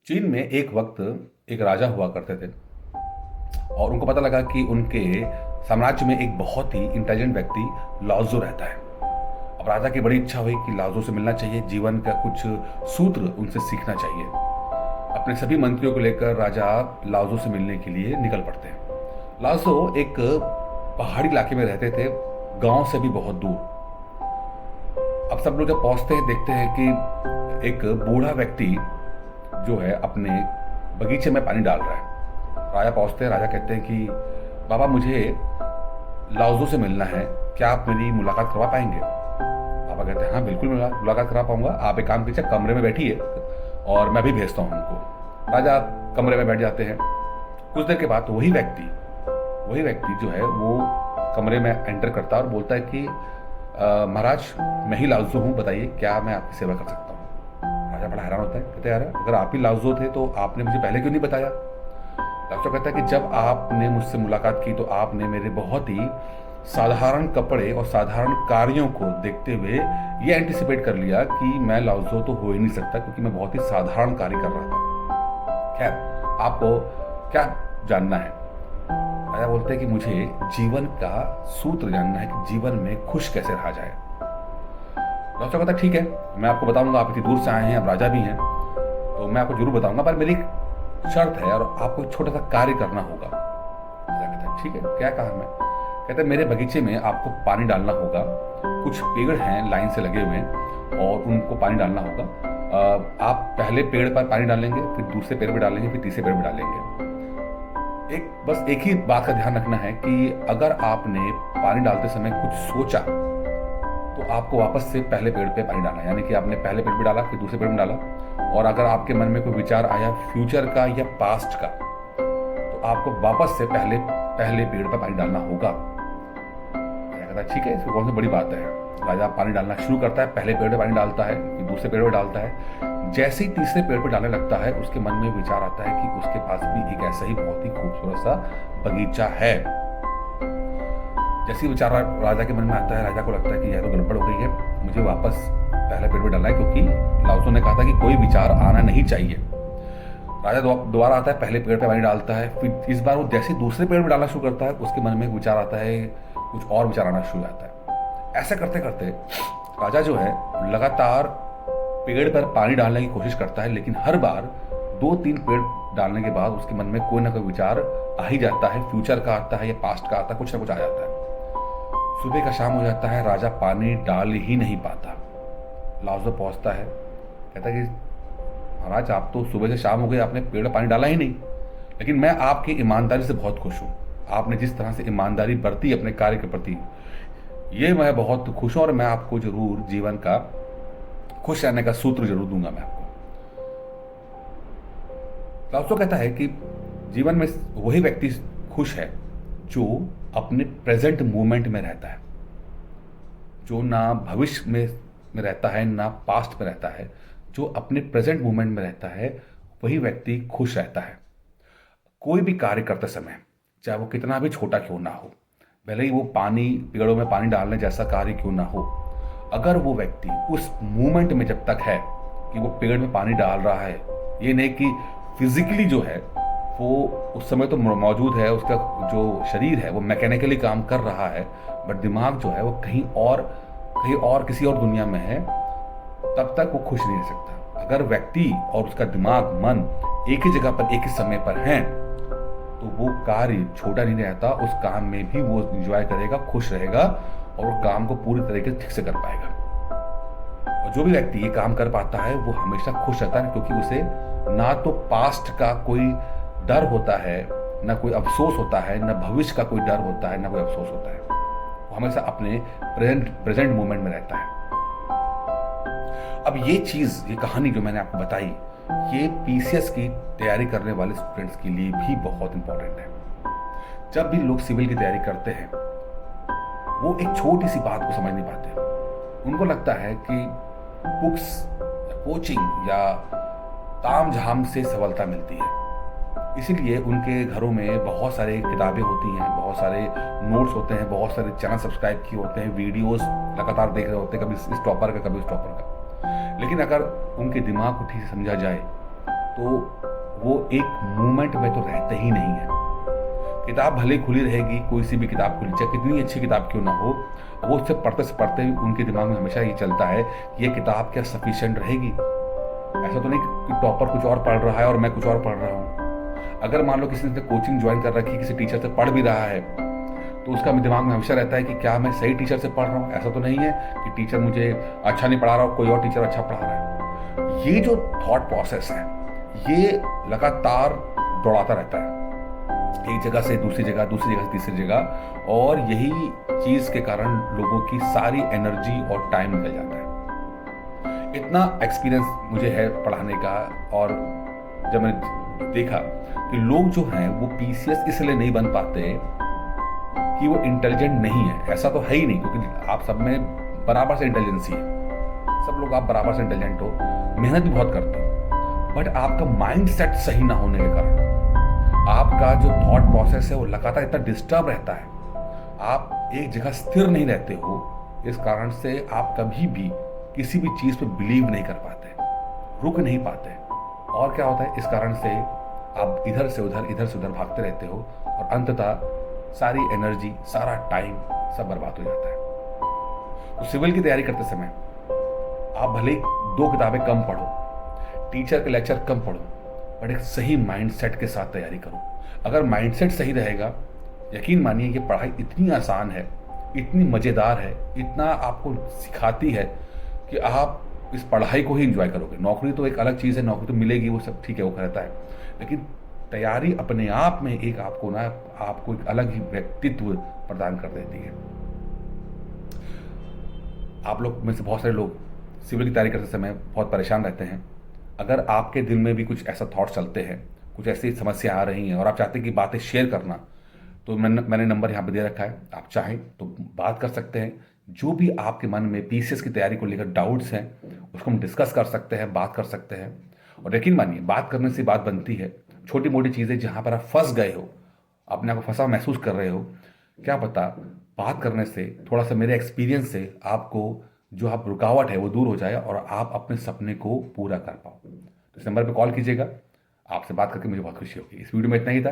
चीन में एक वक्त एक राजा हुआ करते थे और उनको पता लगा कि उनके साम्राज्य में एक बहुत ही इंटेलिजेंट व्यक्ति लाओज़ू रहता है। अब राजा की बड़ी इच्छा हुई कि लाओज़ू से मिलना चाहिए, जीवन का कुछ सूत्र उनसे सीखना चाहिए। अपने सभी मंत्रियों को लेकर राजा लाओज़ू से मिलने के लिए निकल पड़ते हैं। लाओज़ू एक पहाड़ी इलाके में रहते थे, गांव से भी बहुत दूर। अब सब लोग जब पहुंचते हैं देखते हैं कि एक बूढ़ा व्यक्ति जो है अपने बगीचे में पानी डाल रहा है। राजा पहुंचते हैं, राजा कहते हैं कि बाबा मुझे लाओज़ू से मिलना है, क्या आप मेरी मुलाकात करवा पाएंगे? बाबा कहते हैं हाँ बिल्कुल मुलाकात करा पाऊंगा, आप एक काम कीजिए कमरे में बैठिए और मैं भी भेजता हूँ उनको। राजा कमरे में बैठ जाते हैं। कुछ देर के बाद वही व्यक्ति जो है वो कमरे में एंटर करता है और बोलता है कि महाराज मैं ही लाओज़ू हूँ, बताइए क्या मैं आपकी सेवा कर सकता हूँ? राजा बड़ा हैरान होता है, कहते हैं यार अगर आप ही लाओज़ू थे तो आपने मुझे पहले क्यों नहीं बताया? लाओज़ू कहता है कि जब आपने मुझसे मुलाकात की तो आपने मेरे बहुत ही साधारण कपड़े और साधारण कार्यों को देखते हुए ये एंटिसिपेट कर लिया कि मैं लाओज़ू तो हो ही नहीं सकता, क्योंकि मैं बहुत ही साधारण कार्य कर रहा था। खैर, आपको क्या जानना है? राजा बोलते हैं कि मुझे जीवन का सूत्र जानना है कि जीवन में खुश कैसे रहा जाए। लाओज़ू कहता है ठीक है, मैं आपको बताऊंगा, आप इतनी दूर से आए हैं, आप राजा भी हैं, तो मैं आपको जरूर बताऊंगा, पर मेरी शर्त है और आपको एक छोटा सा कार्य करना होगा। राजा कहता है ठीक है, क्या कहा? मैं कहता है मेरे बगीचे में आपको पानी डालना होगा। कुछ पेड़ हैं लाइन से लगे हुए और उनको पानी डालना होगा। आप पहले पेड़ पर पानी डालेंगे, फिर दूसरे पेड़ पर डालेंगे, फिर तीसरे पेड़ पर डालेंगे। बस एक ही बात का ध्यान रखना है कि अगर आपने पानी डालते समय कुछ सोचा तो आपको वापस से पहले पेड़ पे पानी डालना है, यानी कि आपने पहले पेड़ पे डाला फिर दूसरे पेड़ में डाला। और अगर आपके मन में कोई विचार आया फ्यूचर का या पास्ट का तो आपको वापस से पहले पेड़ पर पानी डालना होगा। कहता है ठीक है, इसमें कौन सी बड़ी बात है। राजा पानी डालना शुरू करता है, पहले पेड़ पे पानी डालता है, फिर दूसरे पेड़ पे डालता है। जैसे ही तीसरे पेड़ पे डालने लगता है उसके मन में विचार आता है कि उसके पास भी एक ऐसा ही बहुत ही खूबसूरत सा बगीचा है। जैसे ही विचार राजा के मन में आता है, राजा को लगता है कि यह तो गड़बड़ हो गई है, मुझे वापस पहले पेड़ पे डालना है, क्योंकि लाओज़ू ने कहा था कि कोई विचार आना नहीं चाहिए। राजा दोबारा आता है, पहले पेड़ पे पानी डालता है, फिर इस बार वो जैसे दूसरे पेड़ पे डालना शुरू करता है उसके मन में एक विचार आता है, कुछ और विचार आना शुरू हो जाता है। ऐसा करते करते राजा जो है लगातार पेड़ पर पानी डालने की कोशिश करता है, लेकिन हर बार 2-3 पेड़ डालने के बाद उसके मन में कोई ना कोई विचार आ ही जाता है, फ्यूचर का आता है या पास्ट का आता है, कुछ ना कुछ आ जाता है। सुबह का शाम हो जाता है, राजा पानी डाल ही नहीं पाता। लाओज़ू पहुंचता है, कहता है कि महाराज आप तो सुबह से शाम हो गई, आपने पेड़ में पानी डाला ही नहीं, लेकिन मैं आपकी ईमानदारी से बहुत खुश हूँ। आपने जिस तरह से ईमानदारी बरती अपने कार्य के प्रति, ये मैं बहुत खुश हूँ और मैं आपको जरूर जीवन का खुश रहने का सूत्र जरूर दूंगा मैं आपको। लाओज़ू कहता है कि जीवन में वही व्यक्ति खुश है जो अपने प्रेजेंट मोमेंट में रहता है, जो ना भविष्य में रहता है ना पास्ट में रहता है, जो अपने प्रेजेंट मोमेंट में रहता है वही व्यक्ति खुश रहता है। कोई भी कार्य करते समय चाहे वो कितना भी छोटा क्यों ना हो, भले ही वो पेड़ों में पानी डालने जैसा कार्य क्यों ना हो, अगर वो व्यक्ति उस मोमेंट में जब तक है कि वो पेड़ में पानी डाल रहा है, ये नहीं कि फिजिकली जो है वो उस समय तो मौजूद है, उसका जो शरीर है वो मैकेनिकली काम कर रहा है, बट दिमाग जो है वो कहीं और किसी और दुनिया में है, तब तक वो खुश नहीं रह सकता। अगर व्यक्ति और उसका दिमाग मन एक ही जगह पर एक ही समय पर हैं तो वो कार्य छोटा नहीं रहता, उस काम में भी वो एंजॉय करेगा, खुश रहेगा और वो काम को पूरी तरीके से ठीक से कर पाएगा। और जो भी व्यक्ति ये काम कर पाता है वो हमेशा खुश रहता है, क्योंकि उसे ना तो पास्ट का कोई डर होता है, ना कोई अफसोस होता है, ना भविष्य का कोई डर होता है, ना कोई अफसोस होता है। वो हमेशा अपने प्रेजेंट मोमेंट में रहता है। अब ये कहानी जो मैंने आपको बताई, ये पीसीएस की तैयारी करने वाले स्टूडेंट्स के लिए भी बहुत इंपॉर्टेंट है। जब भी लोग सिविल की तैयारी करते हैं वो एक छोटी सी बात को समझ नहीं पाते। उनको लगता है कि बुक्स या कोचिंग या ताम झाम से सफलता मिलती है, इसीलिए उनके घरों में बहुत सारे किताबें होती हैं, बहुत सारे नोट्स होते हैं, बहुत सारे चैनल सब्सक्राइब किए होते हैं, वीडियोस लगातार देख रहे होते हैं, कभी इस टॉपर का कभी उस टॉपर का। लेकिन अगर उनके दिमाग को ठीक से समझा जाए तो वो एक मूवमेंट में तो रहते ही नहीं है। किताब भले ही खुली रहेगी, कोई सी भी किताब खुली, चाहे कितनी अच्छी किताब क्यों ना हो, वो उससे पढ़ते से पढ़ते ही उनके दिमाग में हमेशा ये चलता है कि ये किताब क्या सफिशिएंट रहेगी। ऐसा तो नहीं कि टॉपर कुछ और पढ़ रहा है और मैं कुछ और पढ़ रहा हूँ। अगर मान लो किसी ने कोचिंग ज्वाइन कर रखी है, किसी टीचर से पढ़ भी रहा है, तो उसका दिमाग में हमेशा रहता है कि क्या मैं सही टीचर से पढ़ रहा हूँ। ऐसा तो नहीं है कि टीचर मुझे अच्छा नहीं पढ़ा रहा हो, कोई और टीचर अच्छा पढ़ा रहा है। ये जो थॉट प्रोसेस है, ये लगातार दौड़ाता रहता है, एक जगह से दूसरी जगह, दूसरी जगह से तीसरी जगह, और यही चीज के कारण लोगों की सारी एनर्जी और टाइम निकल जाता है। इतना एक्सपीरियंस मुझे है पढ़ाने का, और जब मैंने देखा कि लोग जो हैं वो पीसीएस इसलिए नहीं बन पाते कि वो इंटेलिजेंट नहीं है। ऐसा तो है ही नहीं, क्योंकि आप सब में बराबर से इंटेलिजेंसी है, सब लोग आप बराबर से इंटेलिजेंट हो, मेहनत भी बहुत करते हो, बट आपका माइंड सेट सही ना होने के कारण आपका जो थॉट प्रोसेस है वो लगातार इतना डिस्टर्ब रहता है, आप एक जगह स्थिर नहीं रहते हो। इस कारण से आप कभी भी किसी भी चीज पे बिलीव नहीं कर पाते, रुक नहीं पाते, और क्या होता है, इस कारण से आप इधर से उधर भागते रहते हो, और अंततः सारी एनर्जी, सारा टाइम सब बर्बाद हो जाता है। तो सिविल की तैयारी करते समय आप भले 2 किताबें कम पढ़ो, टीचर के लेक्चर कम पढ़ो, बट एक सही माइंडसेट के साथ तैयारी करो। अगर माइंडसेट सही रहेगा, यकीन मानिए ये पढ़ाई इतनी आसान है, इतनी मज़ेदार है, इतना आपको सिखाती है कि आप इस पढ़ाई को ही एंजॉय करोगे। नौकरी तो एक अलग चीज़ है, नौकरी तो मिलेगी, वो सब ठीक है, वो रहता है, लेकिन तैयारी अपने आप में एक आपको एक अलग ही व्यक्तित्व प्रदान कर देती है। आप लोग में से बहुत सारे लोग सिविल की तैयारी करते समय बहुत परेशान रहते हैं। अगर आपके दिल में भी कुछ ऐसा थॉट चलते हैं, कुछ ऐसी समस्या आ रही हैं और आप चाहते हैं कि बातें शेयर करना, तो मैंने नंबर यहाँ पे दे रखा है, आप चाहें तो बात कर सकते हैं। जो भी आपके मन में पीसीएस की तैयारी को लेकर डाउट्स हैं, उसको हम डिस्कस कर सकते हैं, बात कर सकते हैं। और यकीन मानिए, बात करने से बात बनती है। छोटी मोटी चीज़ें जहाँ पर आप फंस गए हो, अपने आप को फंसा महसूस कर रहे हो, क्या पता बात करने से, थोड़ा सा मेरे एक्सपीरियंस से आपको जो आप रुकावट है वो दूर हो जाए और आप अपने सपने को पूरा कर पाओ। तो इस नंबर पे कॉल कीजिएगा, आपसे बात करके मुझे बहुत खुशी होगी। इस वीडियो में इतना ही था।